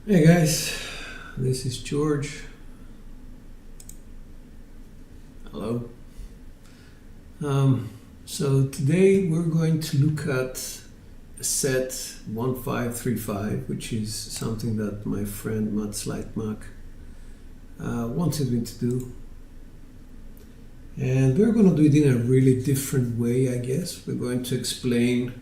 Hey guys, this is George. Hello. So today we're going to look at set 1535, which is something that my friend Matt Slightmark wanted me to do. And we're going to do it in a really different way, I guess. We're going to explain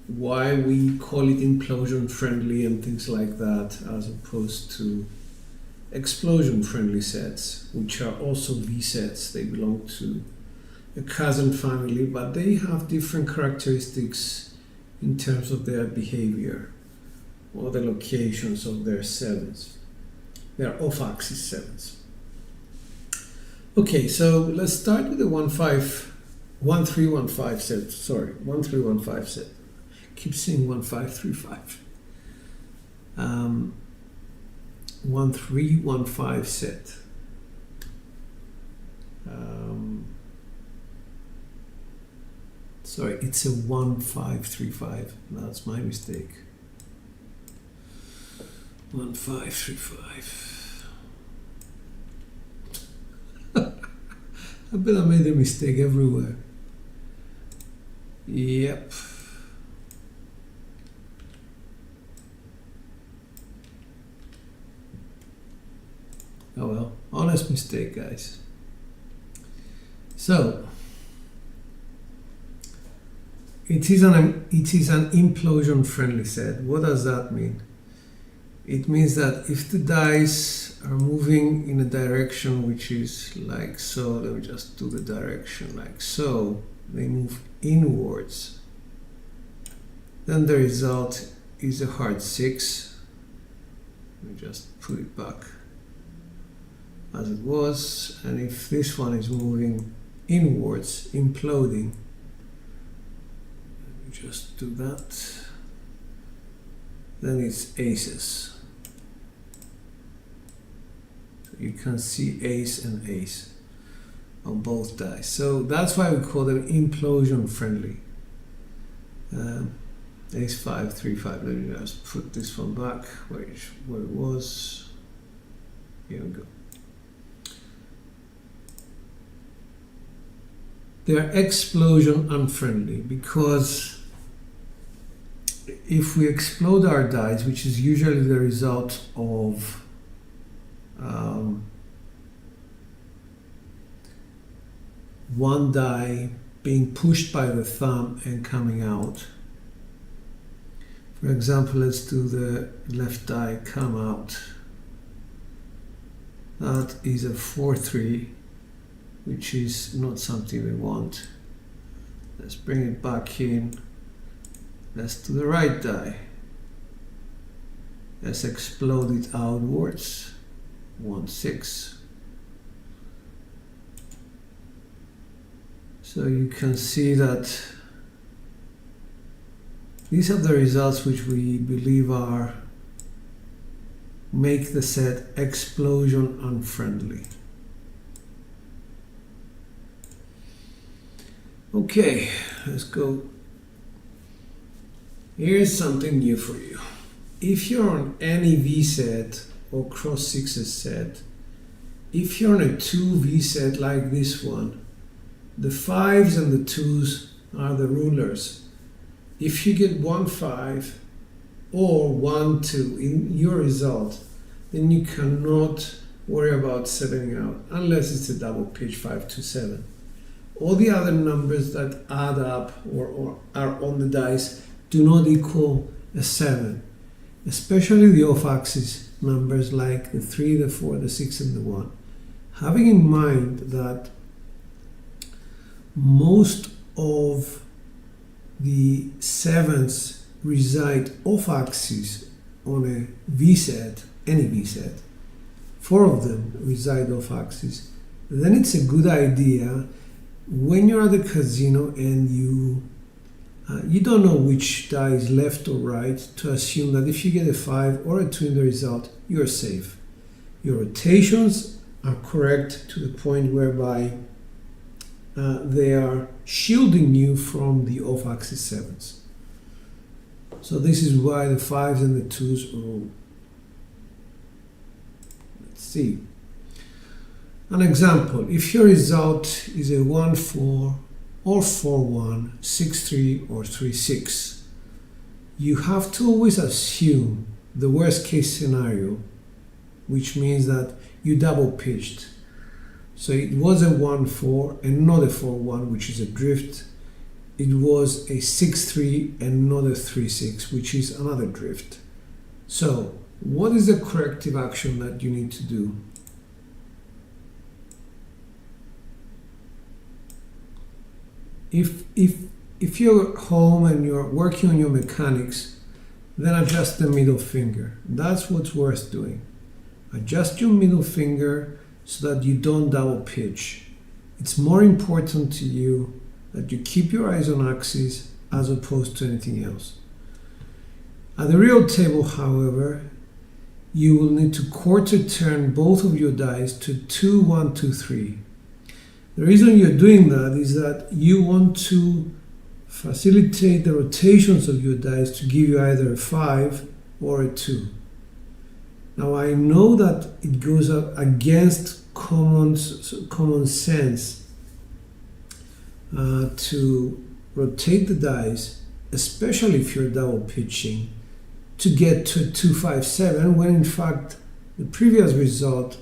why we call it implosion friendly and things like that, as opposed to explosion friendly sets, which are also V sets. They belong to a cousin family, but they have different characteristics in terms of their behavior or the locations of their sevens. They are off-axis sevens. Okay, so let's start with the 1315 set. Sorry, 1315 set. Keep saying 1535. 1315 set. Sorry, it's a 1535. That's my mistake. 1535. I bet I made a mistake everywhere. Yep. Oh well, honest mistake, guys. So it is an implosion friendly set. What does that mean? It means that if the dice are moving in a direction which is like so, let me just do the direction like so, they move inwards, then the result is a hard 6. Let me just put it back as it was, and if this one is moving inwards, imploding, let me just do that, then it's aces. So you can see ace and ace on both dice. So that's why we call them implosion friendly. Ace 5, 3, 5. Let me just put this one back where it was. Here we go. They are explosion unfriendly because if we explode our dice, which is usually the result of one die being pushed by the thumb and coming out. For example, let's do the left die come out. That is a 4-3. Which is not something we want. Let's bring it back in. Let's do the right die. Let's explode it outwards. 1-6. So you can see that these are the results which we believe are make the set explosion unfriendly. Okay, let's go. Here's something new for you. If you're on any V set or cross sixes set, if you're on a 2 V set like this one, the 5s and the 2s are the rulers. If you get 1-5 or 1-2 in your result, then you cannot worry about settling out unless it's a double pitch 5-7. All the other numbers that add up or are on the dice do not equal a 7, especially the off-axis numbers like the 3, the 4, the 6, and the 1. Having in mind that most of the 7s reside off-axis on a V set, any V set, 4 of them reside off-axis, then it's a good idea when you're at the casino and you don't know which die is left or right, to assume that if you get a 5 or a 2 in the result, you're safe. Your rotations are correct to the point whereby they are shielding you from the off-axis 7s. So this is why the 5s and the 2s rule. see. An example, if your result is a 1-4 or 4-1, 6-3 or 3-6, you have to always assume the worst case scenario, which means that you double pitched. So it was a 1-4 and not a 4-1, which is a drift. It was a 6-3 and not a 3-6, which is another drift. So what is the corrective action that you need to do? If you're home and you're working on your mechanics, then adjust the middle finger. That's what's worth doing. Adjust your middle finger so that you don't double pitch. It's more important to you that you keep your eyes on axis as opposed to anything else. At the real table, however, you will need to quarter turn both of your dice to 2, 1, 2, 3. The reason you're doing that is that you want to facilitate the rotations of your dice to give you either a 5 or a 2. Now I know that it goes up against common sense to rotate the dice, especially if you're double pitching, to get to 2-5-7, when in fact the previous result,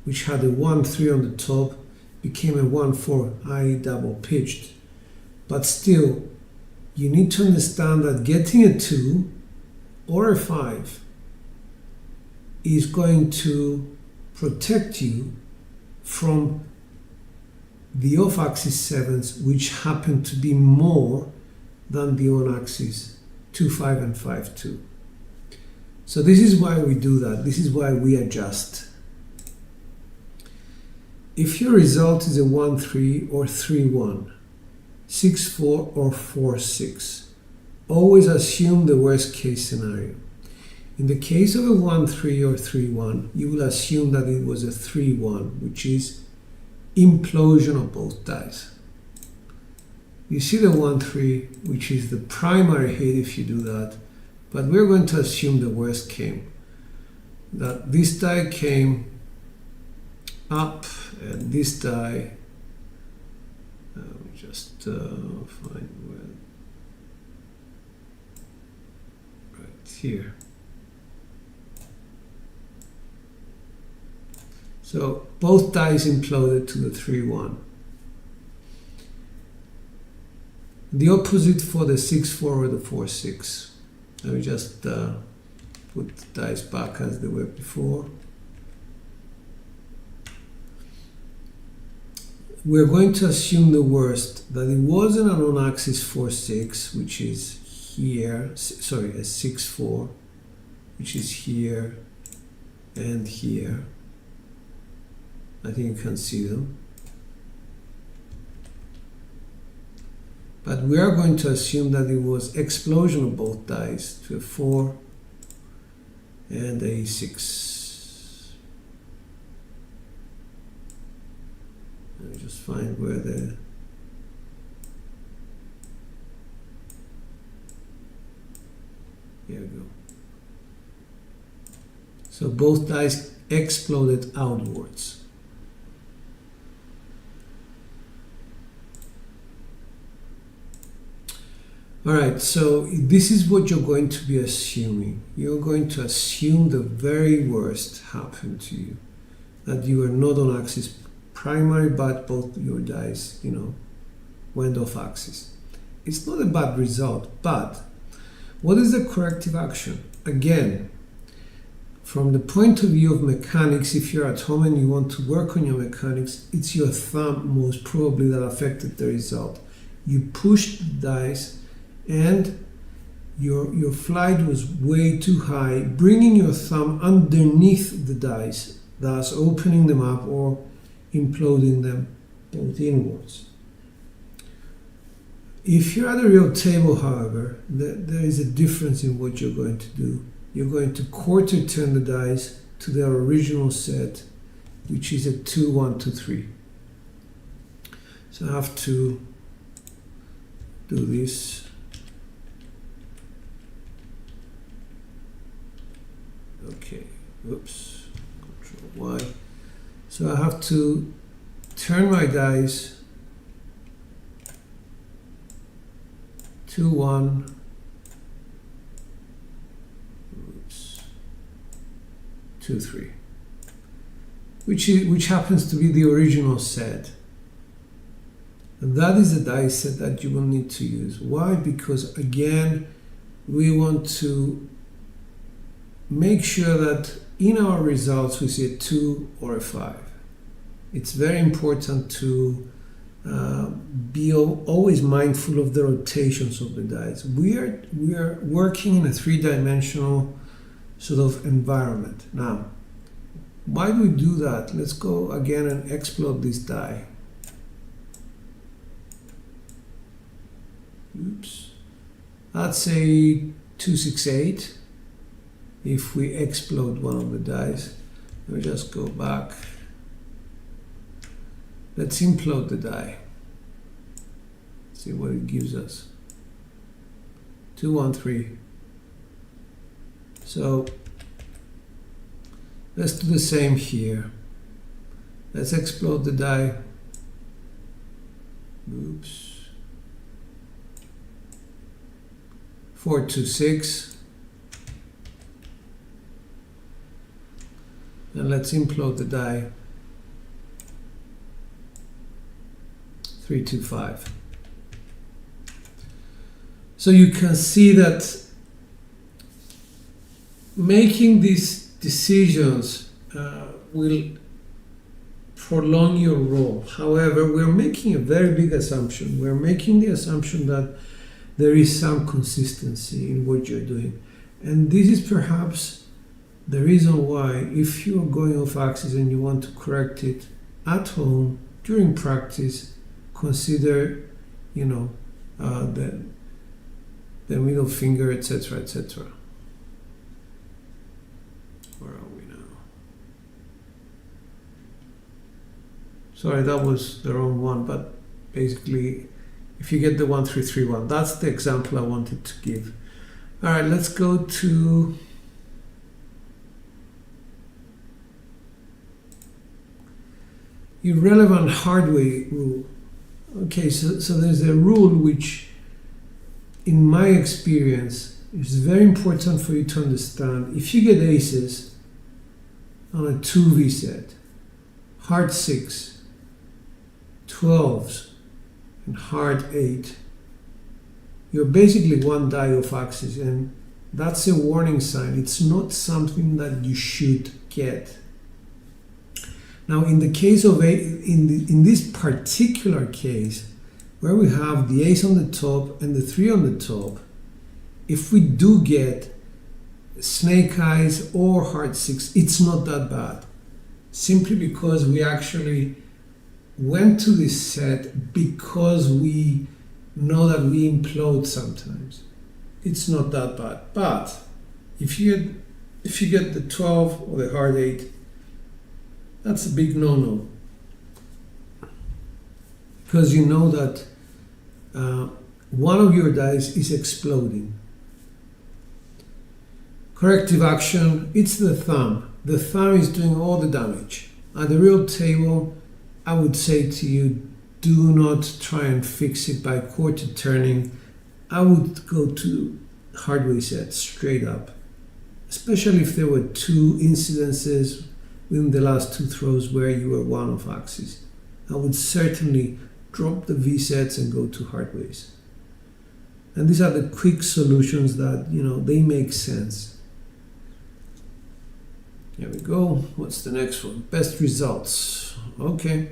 which had a 1-3 on the top, became a 1-4, i.e. double pitched. But still, you need to understand that getting a 2 or a 5 is going to protect you from the off-axis 7s, which happen to be more than the on-axis 2-5 and 5-2. So this is why we do that. This is why we adjust. If your result is a 1-3 or 3-1, 6-4 or 4-6, always assume the worst case scenario. In the case of a 1-3 or 3-1, you will assume that it was a 3-1, which is implosion of both dice. You see the 1-3, which is the primary hit if you do that, but we're going to assume the worst came. That this die came up and this die, just find where, right here. So both dice imploded to the 3-1. The opposite for the 6-4 or the 4-6. Let me just put the dice back as they were before. We're going to assume the worst, that it wasn't an on-axis 4-6, which is here, sorry, a 6-4, which is here and here. I think you can see them. But we are going to assume that it was explosion of both dice to a 4 and a 6. Let me just find where the here we go. So both dice exploded outwards. All right, so this is what you're going to be assuming. You're going to assume the very worst happened to you, that you were not on axis primary, but both your dice, went off axis. It's not a bad result, but what is the corrective action? Again, from the point of view of mechanics, if you're at home and you want to work on your mechanics, it's your thumb most probably that affected the result. You pushed the dice and your flight was way too high, bringing your thumb underneath the dice, thus opening them up or imploding them both inwards. If you're at a real table, however, there is a difference in what you're going to do. You're going to quarter turn the dice to their original set, which is a 2, 1, 2, 3. So I have to do this. Okay, oops, Control Y. So I have to turn my dice 2, 1, 2, 3, which happens to be the original set. And that is the dice set that you will need to use. Why? Because again, we want to make sure that in our results we see a 2 or a 5. It's very important to be always mindful of the rotations of the dice. We are working in a 3-dimensional sort of environment. Now, why do we do that? Let's go again and explode this die. Oops. Let's say 268. If we explode one of the dice, we'll just go back. Let's implode the die. See what it gives us. 2, 1, 3. So let's do the same here. Let's explode the die. Oops. 4, 2, 6. And let's implode the die. 3, 2, 5. So you can see that making these decisions will prolong your roll. However, we're making a very big assumption. We're making the assumption that there is some consistency in what you're doing. And this is perhaps the reason why, if you're going off axis and you want to correct it at home during practice, consider, the middle finger, etc., etc. Where are we now? Sorry, that was the wrong one, but basically, if you get the 1, 3, 3, 1, that's the example I wanted to give. All right, let's go to irrelevant hardware rule. Okay, so there's a rule which, in my experience, is very important for you to understand. If you get aces on a 2V set, heart 6, 12s, and heart 8, you're basically one die off axis, and that's a warning sign. It's not something that you should get. Now, in the case of in this particular case, where we have the ace on the top and the 3 on the top, if we do get snake eyes or heart 6, it's not that bad. Simply because we actually went to this set because we know that we implode sometimes. It's not that bad. But if you get the 12 or the heart 8, that's a big no-no. Because you know that one of your dice is exploding. Corrective action, it's the thumb. The thumb is doing all the damage. At the real table, I would say to you, do not try and fix it by quarter turning. I would go to hardware set straight up, especially if there were 2 incidences within the last 2 throws where you were one off axis. I would certainly drop the V sets and go to hardways. And these are the quick solutions that, they make sense. Here we go. What's the next one? Best results. Okay.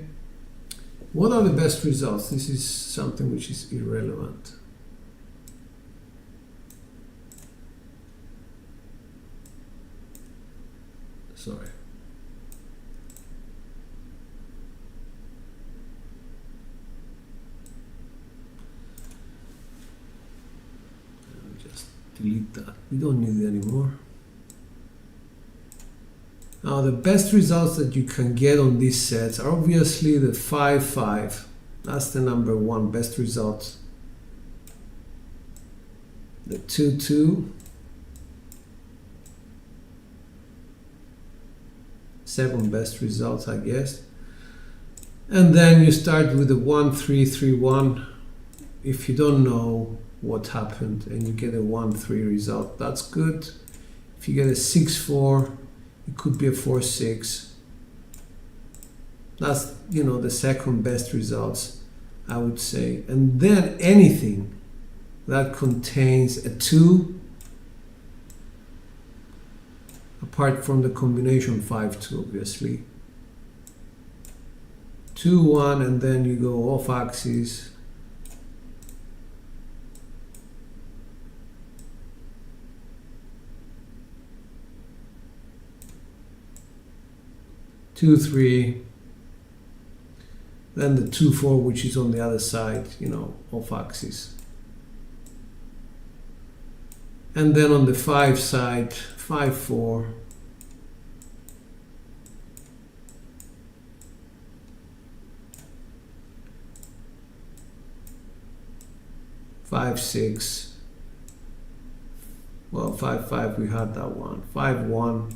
What are the best results? This is something which is irrelevant. Sorry. Just delete that. We don't need it anymore. Now, the best results that you can get on these sets are obviously the 5-5. That's the number 1 best result. The 2-2. second best result, I guess. And then you start with a 1-3-3-1. If you don't know what happened and you get a 1-3 result, that's good. If you get a 6-4, it could be a 4-6. That's, you know, the second best results, I would say. And then anything that contains a 2, apart from the combination 5-2, obviously. 2-1, and then you go off axis. Two, 3, then the 2-4, which is on the other side, you know, off axis. And then on the 5 side, 5-4, 5-6, well, 5-5, we had that one, 5-1,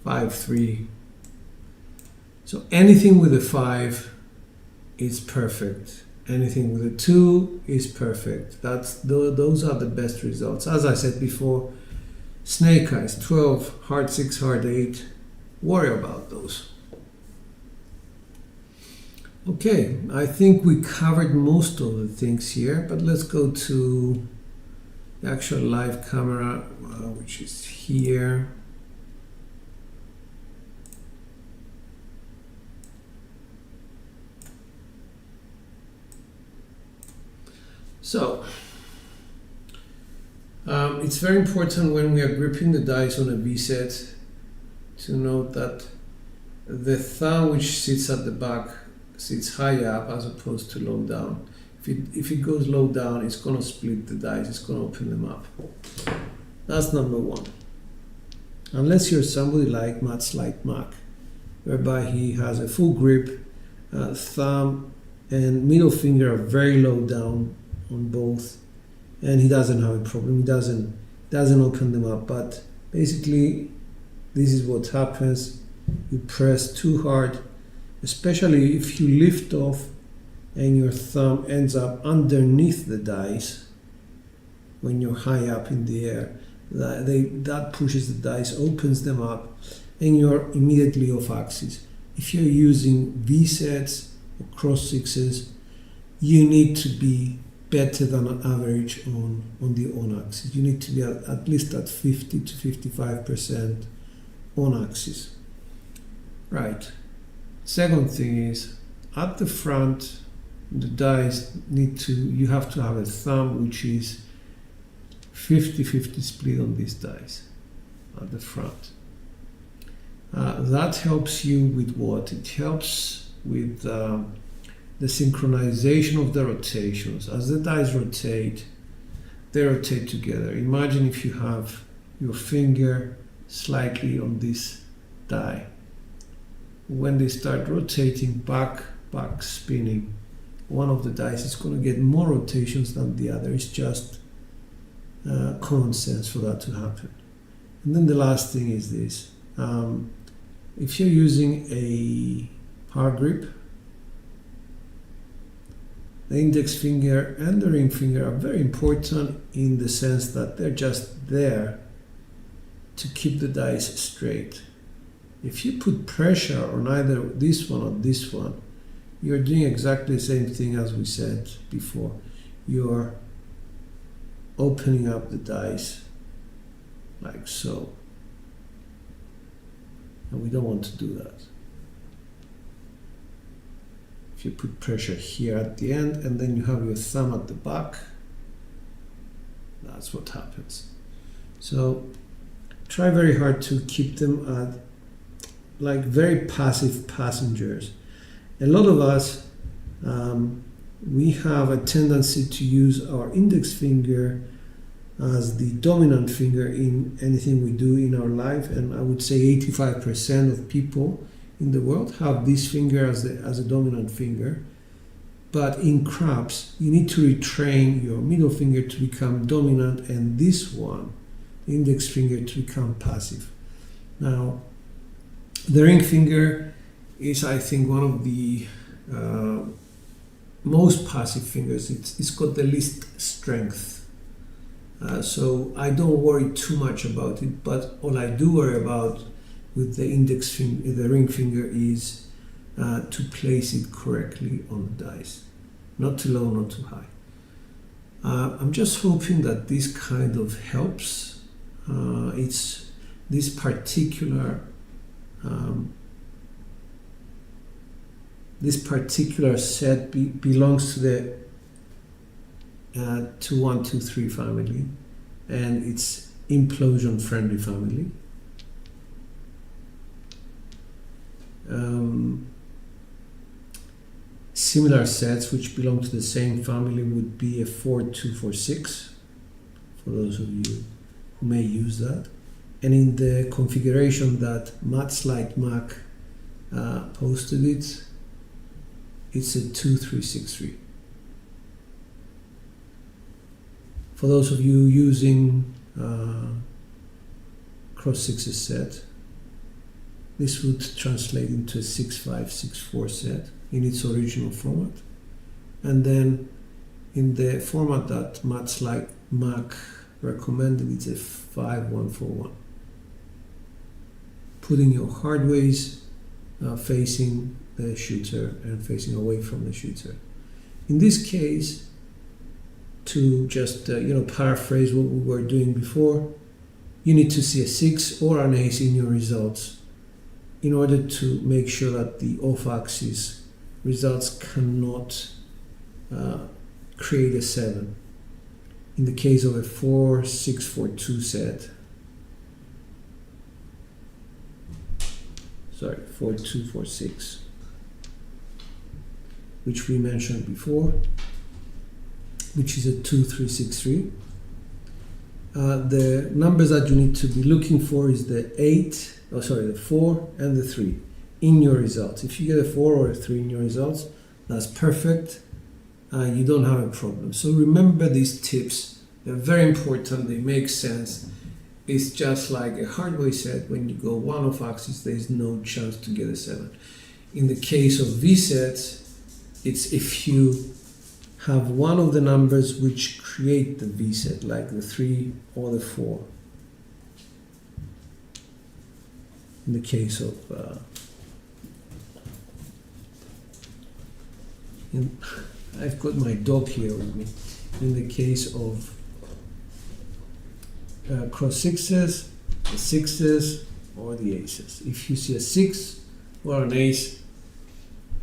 5-3. So anything with a 5 is perfect. Anything with a 2 is perfect. Those are the best results. As I said before, snake eyes, 12, heart 6, heart 8. Worry about those. Okay, I think we covered most of the things here, but let's go to the actual live camera, which is here. So, it's very important when we are gripping the dice on a V set to note that the thumb which sits at the back sits high up as opposed to low down. If it goes low down, it's going to split the dice, it's going to open them up. That's number one. Unless you're somebody like Mac, whereby he has a full grip, thumb and middle finger are very low down on both, and he doesn't have a problem. He doesn't open them up. But basically, this is what happens. You press too hard, especially if you lift off and your thumb ends up underneath the dice when you're high up in the air. That pushes the dice, opens them up, and you're immediately off axis. If you're using V sets or cross sixes, you need to be better than an average on the on axis. You need to be at least at 50 to 55% on axis. Right. Second thing is, at the front, the dice you have to have a thumb which is 50-50 split on these dice at the front. That helps you with what? It helps with the synchronization of the rotations. As the dice rotate, they rotate together. Imagine if you have your finger slightly on this die. When they start rotating back spinning, one of the dice is going to get more rotations than the other. It's just common sense for that to happen. And then the last thing is this. If you're using a power grip, the index finger and the ring finger are very important in the sense that they're just there to keep the dice straight. If you put pressure on either this one or this one, you're doing exactly the same thing as we said before. You're opening up the dice like so. And we don't want to do that. You put pressure here at the end and then you have your thumb at the back, that's what happens. So try very hard to keep them at like very passive passengers. A lot of us, we have a tendency to use our index finger as the dominant finger in anything we do in our life, and I would say 85% of people in the world have this finger as a dominant finger. But in craps, you need to retrain your middle finger to become dominant and this one, the index finger, to become passive. Now, The ring finger is, I think, one of the most passive fingers. It's got the least strength. So I don't worry too much about it, but all I do worry about with the index finger, the ring finger, is to place it correctly on the dice. Not too low, not too high. I'm just hoping that this kind of helps. It's this particular set belongs to the 2, 1, 2, 3 family, and it's implosion friendly family. Similar sets which belong to the same family would be a 4, 2, 4, 6, for those of you who may use that. And in the configuration that Matt's Light Mac posted it's a 2, 3, 6, 3. For those of you using cross sixes set, this would translate into a 6, 5, 6, 4 set in its original format. And then in the format that Matt's Light Mac recommended, it's a 5, 1, 4, 1. Putting your hardways facing the shooter and facing away from the shooter. In this case, to just paraphrase what we were doing before, you need to see a 6 or an ace in your results in order to make sure that the off-axis results cannot create a 7. In the case of a 4, 6, 4, 2 set, 4, 2, 4, 6, which we mentioned before, which is a 2, 3, 6, 3. The numbers that you need to be looking for is the 4 and the 3 in your results. If you get a 4 or a 3 in your results, that's perfect. You don't have a problem. So remember these tips. They're very important. They make sense. It's just like a hardware set. When you go one off axis, there's no chance to get a 7. In the case of V sets, it's if you have one of the numbers which create the V set, like the 3 or the 4. In the case of I've got my dog here with me. In the case of cross sixes, the sixes, or the aces. If you see a 6 or an ace,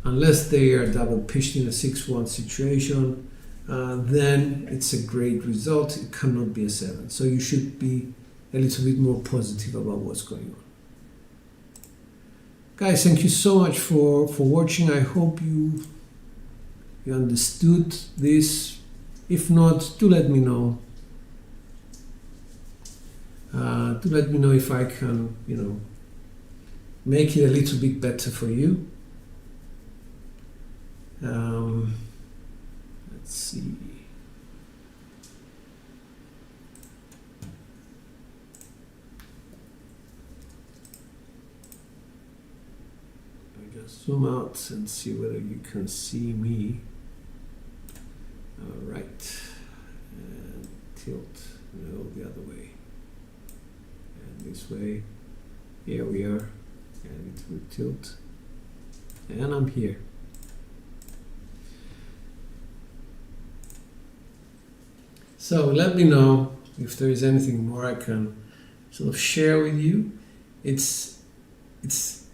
unless they are double pitched in a 6-1 situation, then it's a great result. It cannot be a 7. So you should be a little bit more positive about what's going on. Guys, thank you so much for watching. I hope you understood this. If not, do let me know. Do let me know if I can, make it a little bit better for you. Let's see. I just zoom out and see whether you can see me. All right, and tilt, no, the other way, and this way. Here we are, and it will tilt, and I'm here. So let me know if there is anything more I can sort of share with you. It's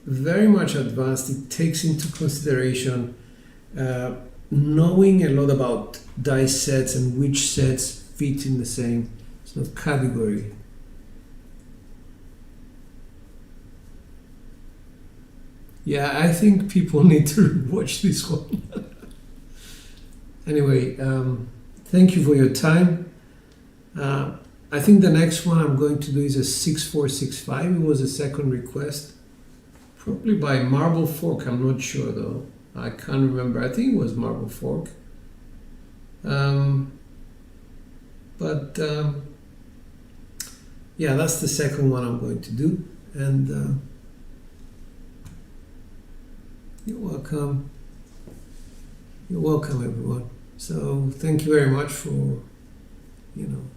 very much advanced. It takes into consideration knowing a lot about dice sets and which sets fit in the same sort of category. Yeah, I think people need to watch this one. Anyway, thank you for your time. I think the next one I'm going to do is a 6465. It was a second request, probably by Marble Fork. I'm not sure though. I can't remember. I think it was Marble Fork. Yeah, that's the second one I'm going to do. And You're welcome. You're welcome, everyone. So thank you very much for,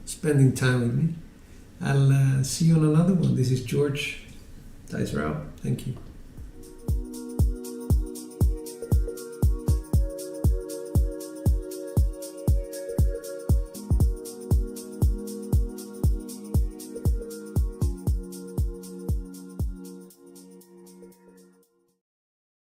spending time with me. I'll see you on another one. This is George. Dice are out. Thank you.